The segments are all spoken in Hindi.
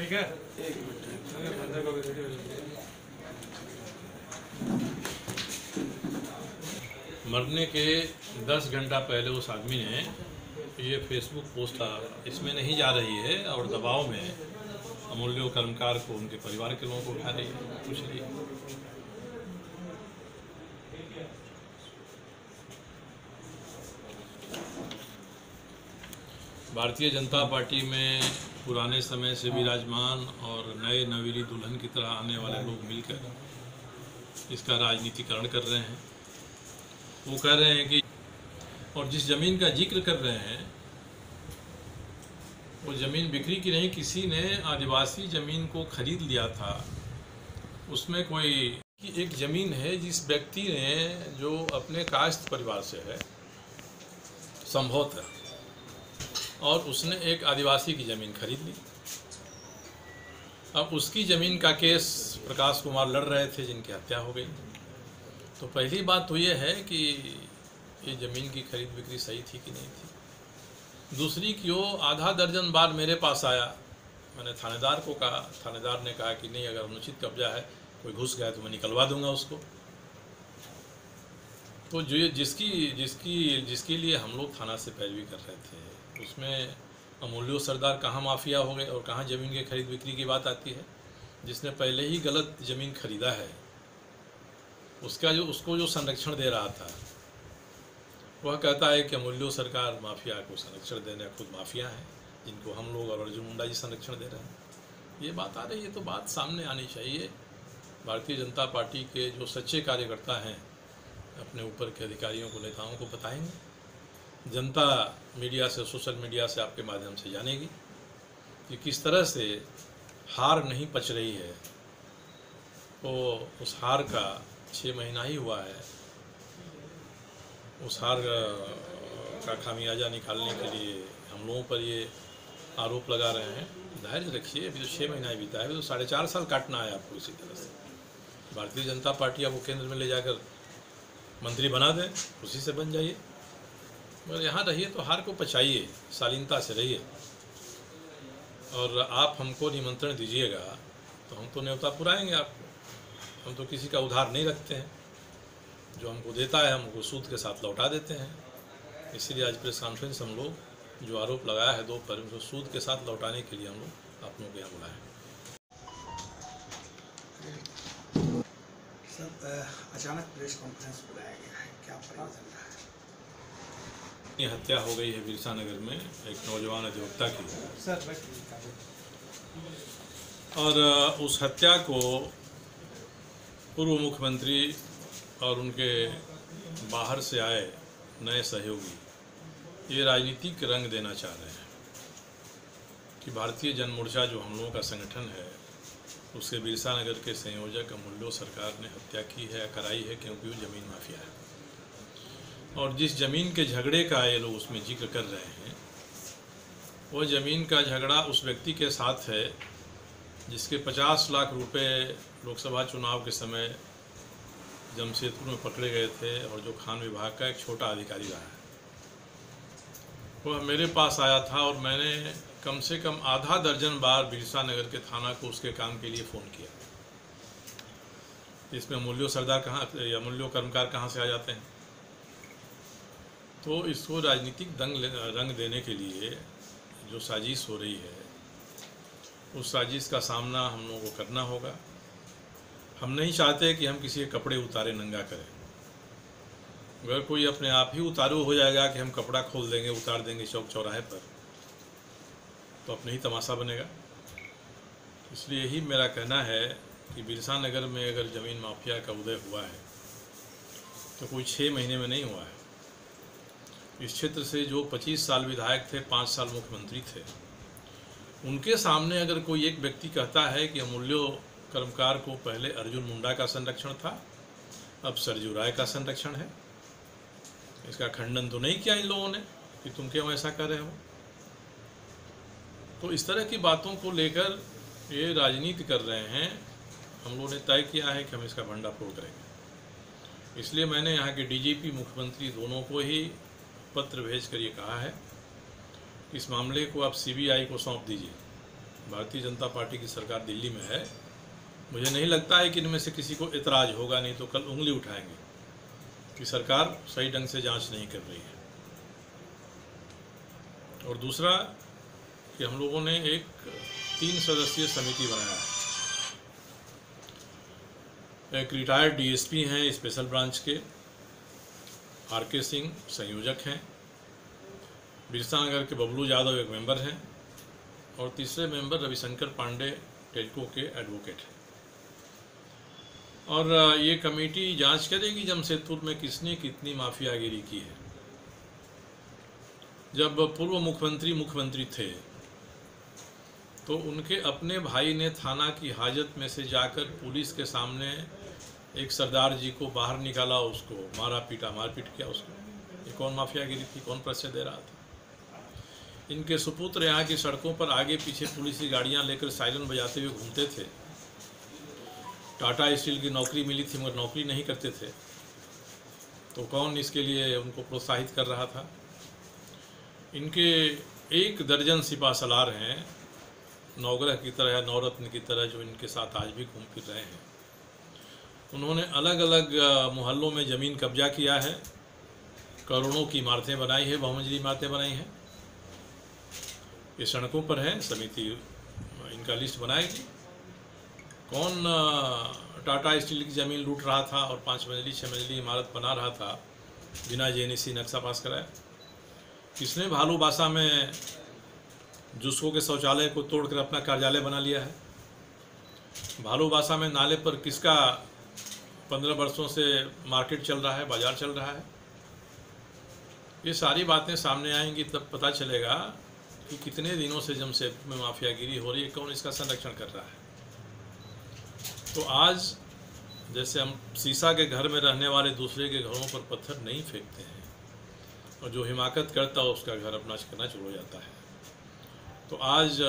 ठीक है। मरने के 10 घंटा पहले उस आदमी ने ये फेसबुक पोस्ट इसमें नहीं जा रही है और दबाव में अमूल्य कर्मकार को उनके परिवार के लोगों को उठा रही है, पूछ रही है। भारतीय जनता पार्टी में पुराने समय से विराजमान और नए नवीली दुल्हन की तरह आने वाले लोग मिलकर इसका राजनीतिकरण कर रहे हैं। वो कह रहे हैं कि और जिस जमीन का जिक्र कर रहे हैं वो जमीन बिक्री की नहीं, किसी ने आदिवासी जमीन को खरीद लिया था। उसमें कोई एक जमीन है जिस व्यक्ति ने जो अपने कायस्थ परिवार से है संभवतः, और उसने एक आदिवासी की ज़मीन खरीद ली। अब उसकी ज़मीन का केस प्रकाश कुमार लड़ रहे थे जिनकी हत्या हो गई। तो पहली बात तो ये है कि ये ज़मीन की खरीद बिक्री सही थी कि नहीं थी। दूसरी कि वो आधा दर्जन बार मेरे पास आया, मैंने थानेदार को कहा, थानेदार ने कहा कि नहीं, अगर अनुचित कब्जा है, कोई घुस गया तो मैं निकलवा दूंगा उसको। तो जो जिसके लिए हम लोग थाना से पैरवी कर रहे थे, उसमें अमूल्य सरदार कहाँ माफिया हो गए और कहाँ ज़मीन के खरीद बिक्री की बात आती है। जिसने पहले ही गलत ज़मीन खरीदा है उसको जो संरक्षण दे रहा था वह कहता है कि अमूल्य सरकार माफिया को संरक्षण देने खुद माफिया हैं, जिनको हम लोग और अर्जुन मुंडा जी संरक्षण दे रहे हैं। ये बात आ रही है तो बात सामने आनी चाहिए। भारतीय जनता पार्टी के जो सच्चे कार्यकर्ता हैं अपने ऊपर के अधिकारियों को, नेताओं को बताएंगे। जनता मीडिया से, सोशल मीडिया से आपके माध्यम से जानेगी कि किस तरह से हार नहीं पच रही है। तो उस हार का 6 महीना ही हुआ है। उस हार का खामियाजा निकालने के लिए हम लोगों पर ये आरोप लगा रहे हैं। धैर्य रखिए, अभी तो 6 महीना ही बीता है, अभी तो 4.5 साल काटना है आपको। इसी तरह से भारतीय जनता पार्टी आपको केंद्र में ले जाकर मंत्री बना दें, उसी से बन जाइए। मगर यहाँ रहिए तो हार को पचाइए, शालीनता से रहिए। और आप हमको निमंत्रण दीजिएगा तो हम तो न्योता पुराएंगे आपको। हम तो किसी का उधार नहीं रखते हैं, जो हमको देता है हमको सूद के साथ लौटा देते हैं। इसीलिए आज प्रेस कॉन्फ्रेंस हम लोग जो आरोप लगाया है 2 पर, उनको सूद के साथ लौटाने के लिए हम लोग आप लोगों को यहाँ बुलाए। सर, अचानक प्रेस कॉन्फ्रेंस बुलाया गया है, क्या पता चल रहा है? ये हत्या हो गई है बिरसा नगर में एक नौजवान अधिवक्ता की। और उस हत्या को पूर्व मुख्यमंत्री और उनके बाहर से आए नए सहयोगी ये राजनीतिक रंग देना चाह रहे हैं कि भारतीय जन मोर्चा जो हम लोगों का संगठन है, उसके बिरसा नगर के संयोजक अमूल्य सरकार ने हत्या की है, कराई है, क्योंकि वो ज़मीन माफिया है। और जिस ज़मीन के झगड़े का ये लोग उसमें जिक्र कर रहे हैं, वो ज़मीन का झगड़ा उस व्यक्ति के साथ है जिसके 50 लाख रुपए लोकसभा चुनाव के समय जमशेदपुर में पकड़े गए थे और जो खान विभाग का एक छोटा अधिकारी रहा है। वह मेरे पास आया था और मैंने कम से कम आधा दर्जन बार बिरसा नगर के थाना को उसके काम के लिए फ़ोन किया। इसमें अमूल्य सरदार कहाँ, अमूल्य कर्मकार कहाँ से आ जाते हैं। तो इसको राजनीतिक रंग देने के लिए जो साजिश हो रही है, उस साजिश का सामना हम लोगों को करना होगा। हम नहीं चाहते कि हम किसी के कपड़े उतारे नंगा करें। अगर कोई अपने आप ही उतारू हो जाएगा कि हम कपड़ा खोल देंगे, उतार देंगे चौक चौराहे पर, तो अपने ही तमाशा बनेगा। इसलिए ही मेरा कहना है कि बिरसा नगर में अगर ज़मीन माफिया का उदय हुआ है तो कोई 6 महीने में नहीं हुआ है। इस क्षेत्र से जो 25 साल विधायक थे, 5 साल मुख्यमंत्री थे, उनके सामने अगर कोई एक व्यक्ति कहता है कि अमूल्य कर्मकार को पहले अर्जुन मुंडा का संरक्षण था, अब सरजू राय का संरक्षण है, इसका खंडन तो नहीं किया इन लोगों ने कि तुम क्यों ऐसा कर रहे हो। तो इस तरह की बातों को लेकर ये राजनीति कर रहे हैं। हम लोगों ने तय किया है कि हम इसका भंडाफोड़ करेंगे। इसलिए मैंने यहाँ के डीजीपी, मुख्यमंत्री दोनों को ही पत्र भेज कर ये कहा है कि इस मामले को आप सीबीआई को सौंप दीजिए। भारतीय जनता पार्टी की सरकार दिल्ली में है, मुझे नहीं लगता है कि इनमें से किसी को इतराज़ होगा, नहीं तो कल उंगली उठाएंगे कि सरकार सही ढंग से जांच नहीं कर रही है। और दूसरा कि हम लोगों ने एक 3 सदस्यीय समिति बनाया है। एक रिटायर्ड डीएसपी हैं स्पेशल ब्रांच के, आर.के. सिंह संयोजक हैं, बिरसा नगर के बबलू यादव एक मेंबर हैं, और तीसरे मेंबर रविशंकर पांडे टेल्को के एडवोकेट हैं। और ये कमेटी जांच करेगी जमशेदपुर में किसने कितनी माफियागिरी की है। जब पूर्व मुख्यमंत्री थे तो उनके अपने भाई ने थाना की हाजत में से जाकर पुलिस के सामने एक सरदार जी को बाहर निकाला, उसको मारपीट किया उसको। ये कौन माफियागिरी थी, कौन परिचय दे रहा था? इनके सुपुत्र यहाँ की सड़कों पर आगे पीछे पुलिस की गाड़ियाँ लेकर साइरन बजाते हुए घूमते थे। टाटा स्टील की नौकरी मिली थी मगर नौकरी नहीं करते थे, तो कौन इसके लिए उनको प्रोत्साहित कर रहा था? इनके 1 दर्जन सिपा सलार हैं, नवग्रह की तरह, नवरत्न की तरह, जो इनके साथ आज भी घूम फिर रहे हैं। उन्होंने अलग अलग मोहल्लों में ज़मीन कब्जा किया है, करोड़ों की इमारतें बनाई है, बहुमंजिली इमारतें बनाई हैं। ये सड़कों पर है, समिति इनका लिस्ट बनाएगी। कौन टाटा स्टील की ज़मीन लूट रहा था और 5 मंजिली 6 मंजिली इमारत बना रहा था बिना जेएनसी नक्शा पास कराए? किसने भालूबासा में जुस्को के शौचालय को तोड़कर अपना कार्यालय बना लिया है? भालूबासा में नाले पर किसका 15 वर्षों से मार्केट चल रहा है, बाजार चल रहा है? ये सारी बातें सामने आएंगी तब पता चलेगा कि कितने दिनों से जमशेदपुर में माफियागिरी हो रही है, कौन इसका संरक्षण कर रहा है। तो आज जैसे हम शीशा के घर में रहने वाले दूसरे के घरों पर पत्थर नहीं फेंकते हैं, और जो हिमाकत करता है उसका घर अपना करना शुरू हो जाता है। तो आज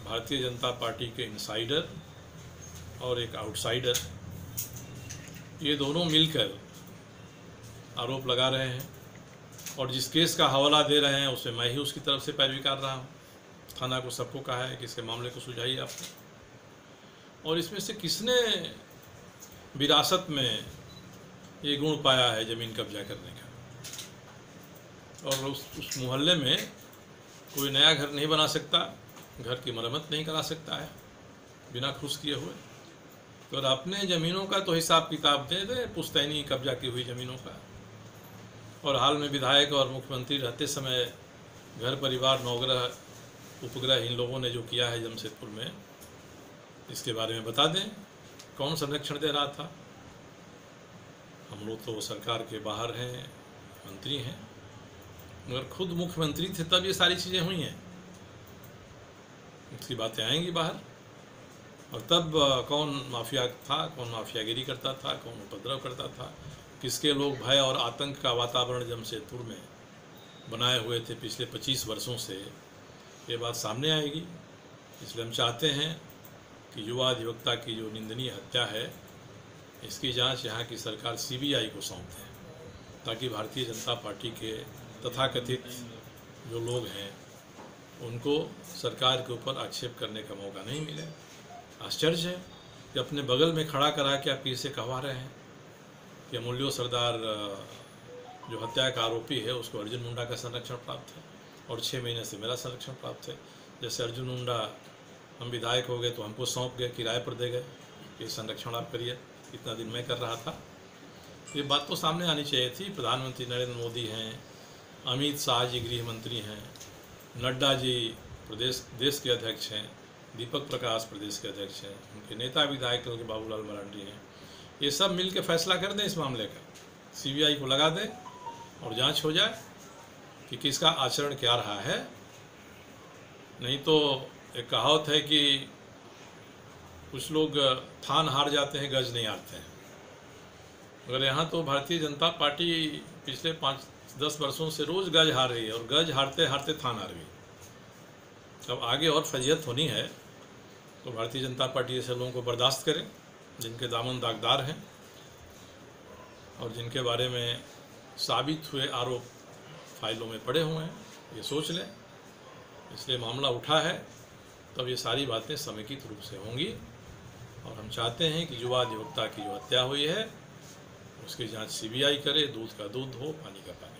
भारतीय जनता पार्टी के इनसाइडर और एक आउटसाइडर, ये दोनों मिलकर आरोप लगा रहे हैं, और जिस केस का हवाला दे रहे हैं उसे मैं ही उसकी तरफ से पैरवी कर रहा हूँ। थाना को सबको कहा है कि इसके मामले को सुलझाइए आप, और इसमें से किसने विरासत में ये गुण पाया है ज़मीन कब्जा करने का, और उस मोहल्ले में कोई नया घर नहीं बना सकता, घर की मरम्मत नहीं करा सकता है बिना खुश किए हुए। तो अपने ज़मीनों का तो हिसाब किताब दे दे, पुश्तैनी कब्जा की हुई ज़मीनों का। और हाल में विधायक और मुख्यमंत्री रहते समय घर परिवार नवग्रह उपग्रह इन लोगों ने जो किया है जमशेदपुर में, इसके बारे में बता दें कौन संरक्षण दे रहा था। हम लोग तो सरकार के बाहर हैं, मंत्री हैं, मगर खुद मुख्यमंत्री थे तब ये सारी चीज़ें हुई हैं। इसकी बातें आएंगी बाहर, और तब कौन माफिया था, कौन माफियागिरी करता था, कौन उपद्रव करता था, किसके लोग भय और आतंक का वातावरण जमशेदपुर में बनाए हुए थे पिछले 25 वर्षों से, ये बात सामने आएगी। इसलिए हम चाहते हैं कि युवा अधिवक्ता की जो निंदनीय हत्या है, इसकी जांच यहाँ की सरकार सीबीआई को सौंप दें, ताकि भारतीय जनता पार्टी के तथाकथित जो लोग हैं उनको सरकार के ऊपर आक्षेप करने का मौका नहीं मिले। आश्चर्य है कि अपने बगल में खड़ा करा के आप इसे कहवा रहे हैं कि अमूल्यो सरदार जो हत्या का आरोपी है उसको अर्जुन मुंडा का संरक्षण प्राप्त है, और 6 महीने से मेरा संरक्षण प्राप्त है। जैसे अर्जुन मुंडा हम विधायक हो गए तो हमको सौंप गए, किराए पर दे गए, ये संरक्षण आप करिए, इतना दिन मैं कर रहा था। ये बात तो सामने आनी चाहिए थी। प्रधानमंत्री नरेंद्र मोदी हैं, अमित शाह जी गृह मंत्री हैं, नड्डा जी देश के अध्यक्ष हैं, दीपक प्रकाश प्रदेश के अध्यक्ष हैं, उनके नेता विधायक के बाबूलाल मरांडी हैं। ये सब मिल के फैसला कर दें इस मामले का, सीबीआई को लगा दें और जांच हो जाए कि किसका आचरण क्या रहा है। नहीं तो एक कहावत है कि कुछ लोग थान हार जाते हैं, गज नहीं हारते हैं। मगर यहाँ तो भारतीय जनता पार्टी पिछले 5-10 वर्षों से रोज़ गज हार रही है, और गज हारते हारते थान हार गई। अब आगे और फजीहत होनी है तो भारतीय जनता पार्टी ऐसे लोगों को बर्दाश्त करें जिनके दामन दागदार हैं और जिनके बारे में साबित हुए आरोप फाइलों में पड़े हुए हैं, ये सोच लें। इसलिए मामला उठा है तब ये सारी बातें समेकित रूप से होंगी। और हम चाहते हैं कि युवा अधिवक्ता की जो हत्या हुई है उसकी जांच CBI करे, दूध का दूध हो, पानी का पानी।